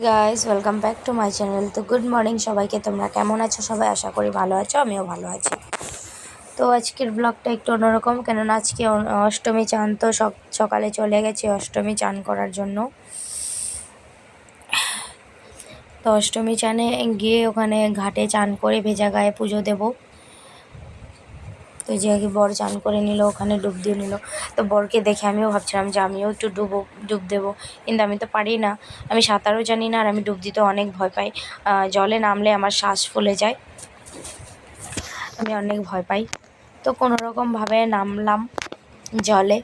Guys welcome back to my channel. তো good morning সবাইকে। তোমরা কেমন আছো সবাই? আশা করি ভালো আছো, আমিও ভালো আছি। তো আজকের ব্লগটা একটু অন্যরকম, কেননা আজকে অষ্টমী চান। তো সকালে চলে গেছি অষ্টমী চান করার জন্য। তো অষ্টমী চানে গিয়ে ওখানে ঘাটে চান করে ভেজা গায়ে পুজো দেব। তো যে আগে বর চান করে নিল, ওখানে ডুব দিয়ে নিল। তো বরকে দেখে আমিও ভাবছিলাম যে আমিও একটু ডুব দেবো, কিন্তু আমি তো পারি না। আমি সাঁতারও জানি না, আর আমি ডুব দিতে অনেক ভয় পাই। জলে নামলে আমার শ্বাস ফুলে যায়, আমি অনেক ভয় পাই। তো কোনোরকমভাবে নামলাম জলে।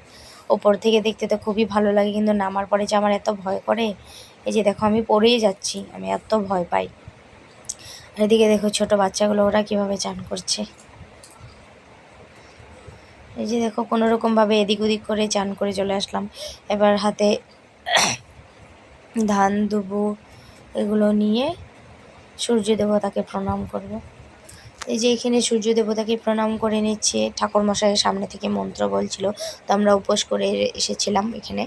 ওপর থেকে দেখতে তো খুবই ভালো লাগে, কিন্তু নামার পরে যে আমার এত ভয় করে, এই যে দেখো আমি পড়েই যাচ্ছি, আমি এত ভয় পাই। আর এদিকে দেখো ছোট বাচ্চাগুলো ওরা কীভাবে চান করছে। এই যে দেখো কোনোরকমভাবে এদিক ওদিক করে চান করে চলে আসলাম। এবার হাতে ধান দুবু এগুলো নিয়ে সূর্য দেবতাকে প্রণাম করব। এই যে এখানে সূর্য দেবতাকে প্রণাম করে নিচ্ছে। ঠাকুরমশাইয়ের সামনে থেকে মন্ত্র বলছিল, তো আমরা উপোস করে এসেছিলাম এখানে।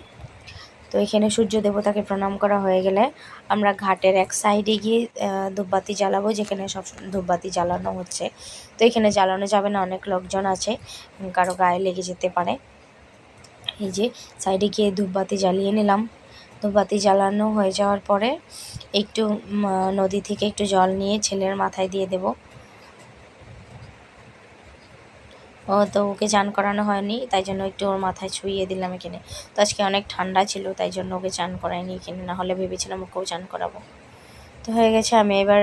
তো এখানে সূর্য দেবতাকে প্রণাম করা হয়ে গেলে আমরা ঘাটের এক সাইডে গিয়ে ধূপবাতি জ্বালাবো, যেখানে সব ধূপবাতি জ্বালানো হচ্ছে। তো এখানে জ্বালানো যাবে না, অনেক লোকজন আছে, কারো গায়ে লেগে যেতে পারে। এই যে সাইডে গিয়ে ধূপবাতি জ্বালিয়ে নিলাম। ধূপবাতি জ্বালানো হয়ে যাওয়ার পরে একটু নদী থেকে একটু জল নিয়ে ছেলের মাথায় দিয়ে দেব। তো ওকে চান করানো হয়নি, তাই জন্য একটু ওর মাথায় ছুঁয়ে দিলাম এখানে। তো আজকে অনেক ঠান্ডা ছিল, তাই জন্য ওকে চান করাইনি এখানে, না হলে ভেবেছিলাম ওকেও চান করাবো। তো হয়ে গেছে। আমি এবার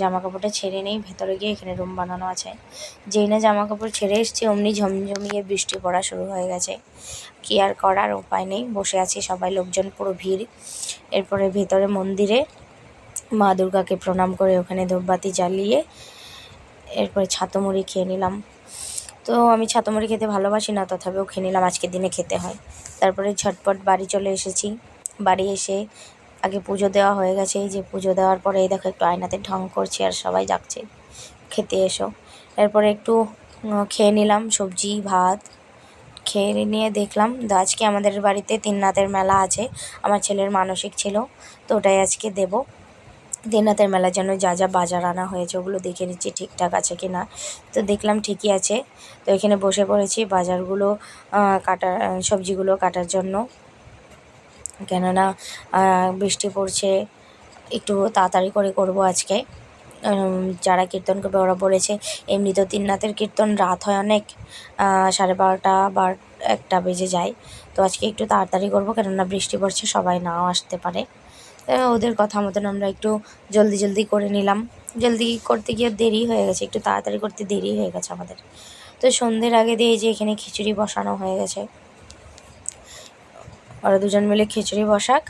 জামা কাপড়টা ছেড়ে নিই, ভেতরে গিয়ে এখানে রুম বানানো আছে। যেই না জামা কাপড় ছেড়ে এসেছি, অমনি ঝমঝমিয়ে বৃষ্টি পড়া শুরু হয়ে গেছে। কি আর করার উপায় নেই, বসে আছি সবাই, লোকজন পুরো ভিড়। এরপরে ভেতরে মন্দিরে মা দুর্গাকে প্রণাম করে ওখানে ধূপবাতি জ্বালিয়ে এরপরে ছাতু মুড়ি খেয়ে নিলাম। তো আমি ছাতু মুড়ি খেতে ভালোবাসি না, তথাপিও খেয়ে নিলাম, আজকের দিনে খেতে হয়। তারপরে ঝটপট বাড়ি চলে এসেছি। বাড়ি এসে আগে পুজো দেওয়া হয়ে গেছে। এই যে পুজো দেওয়ার পরে এই দেখো একটু আয়নাতে ঢং করছি, আর সবাই ডাকছে খেতে এসো। এরপরে একটু খেয়ে নিলাম সবজি ভাত। খেয়ে নিয়ে দেখলাম আজকে আমাদের বাড়িতে তিননাথের মেলা আছে। আমার ছেলের মানসিক ছিল, তো ওটাই আজকে দেব। তিননাথের মেলার জন্য যা যা বাজার আনা হয়েছে ওগুলো দেখে নিচ্ছি ঠিকঠাক আছে কি না। তো দেখলাম ঠিকই আছে। তো এখানে বসে পড়েছি বাজারগুলো কাটার, সবজিগুলো কাটার জন্য, কেননা বৃষ্টি পড়ছে, একটু তাড়াতাড়ি করে করব আজকে। যারা কীর্তন করবে ওরা বলেছে, এমনি তো তিননাথের কীর্তন রাত হয় অনেক, 12:30 বা 1টা বেজে যায়। তো আজকে একটু তাড়াতাড়ি করব, কেননা বৃষ্টি পড়ছে, সবাই নাও আসতে পারে। ওদের কথা মতন আমরা একটু জলদি জলদি করে নিলাম। জলদি করতে গিয়ে দেরি হয়ে গেছে, একটু তাড়াতাড়ি করতে দেরি হয়ে গেছে আমাদের। তো সন্ধ্যের আগে দিয়ে যে এখানে খিচুড়ি বসানো হয়ে গেছে, ওরা দুজন মিলে খিচুড়ি বসাক,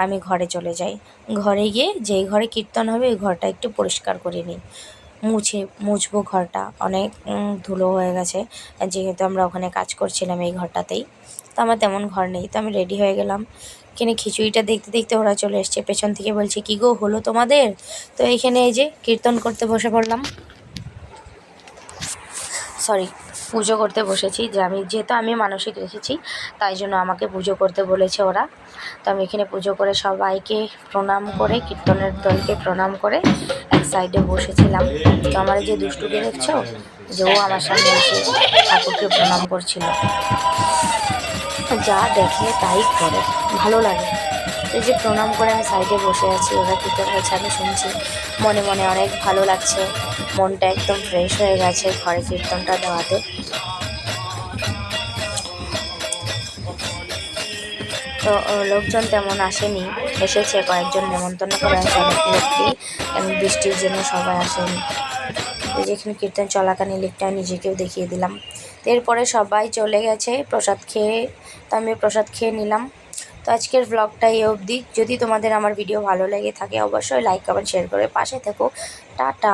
আমি ঘরে চলে যাই। ঘরে গিয়ে যেই ঘরে কীর্তন হবে ওই ঘরটা একটু পরিষ্কার করে নিই, মুছবো ঘরটা, অনেক ধুলো হয়ে গেছে, যেহেতু আমরা ওখানে কাজ করছিলাম এই ঘরটাতেই। তো আমার তেমন ঘর নেই, তো আমি রেডি হয়ে গেলাম। এখানে খিচুড়িটা দেখতে দেখতে ওরা চলে এসছে, পেছন থেকে বলছে কী গো হলো তোমাদের? তো এইখানে এই যে কীর্তন করতে বসে পড়লাম, সরি পুজো করতে বসেছি। যে যেহেতু আমি মানসিক রেখেছি, তাই জন্য আমাকে পুজো করতে বলেছে ওরা। তো আমি এখানে পুজো করে সবাইকে প্রণাম করে, কীর্তনের দলকে প্রণাম করে এক সাইডে বসেছিলাম। তো আমার যে দুষ্টুকে দেখছো, যে ও আমার সামনে এসে ঠাকুরকে প্রণাম করছিল, যা দেখে তাই করে, ভালো লাগে। এই যে প্রণাম করে আমি সাইডে বসে আছি, ওরা কীর্তন হচ্ছে আমি শুনছি, মনে মনে অনেক ভালো লাগছে, মনটা একদম ফ্রেশ হয়ে গেছে ঘরে কীর্তনটা দেওয়াতে। তো লোকজন তেমন আসেনি, এসেছে কয়েকজন, নেমন্তন্ন করা হয়েছে অনেক লোককেই, কারণ বৃষ্টির জন্য সবাই আসেনি। যেখানে কীর্তন চলাকালীন লিখটা নিজেকেও দেখিয়ে দিলাম। এরপরে সবাই চলে গেছে প্রসাদ খেয়ে, তো আমি প্রসাদ খেয়ে নিলাম। তো আজকের ব্লগটা এই অবধি। যদি তোমাদের আমার ভিডিও ভালো লেগে থাকে অবশ্যই লাইক কমেন্ট শেয়ার করে পাশে থেকো। টাটা।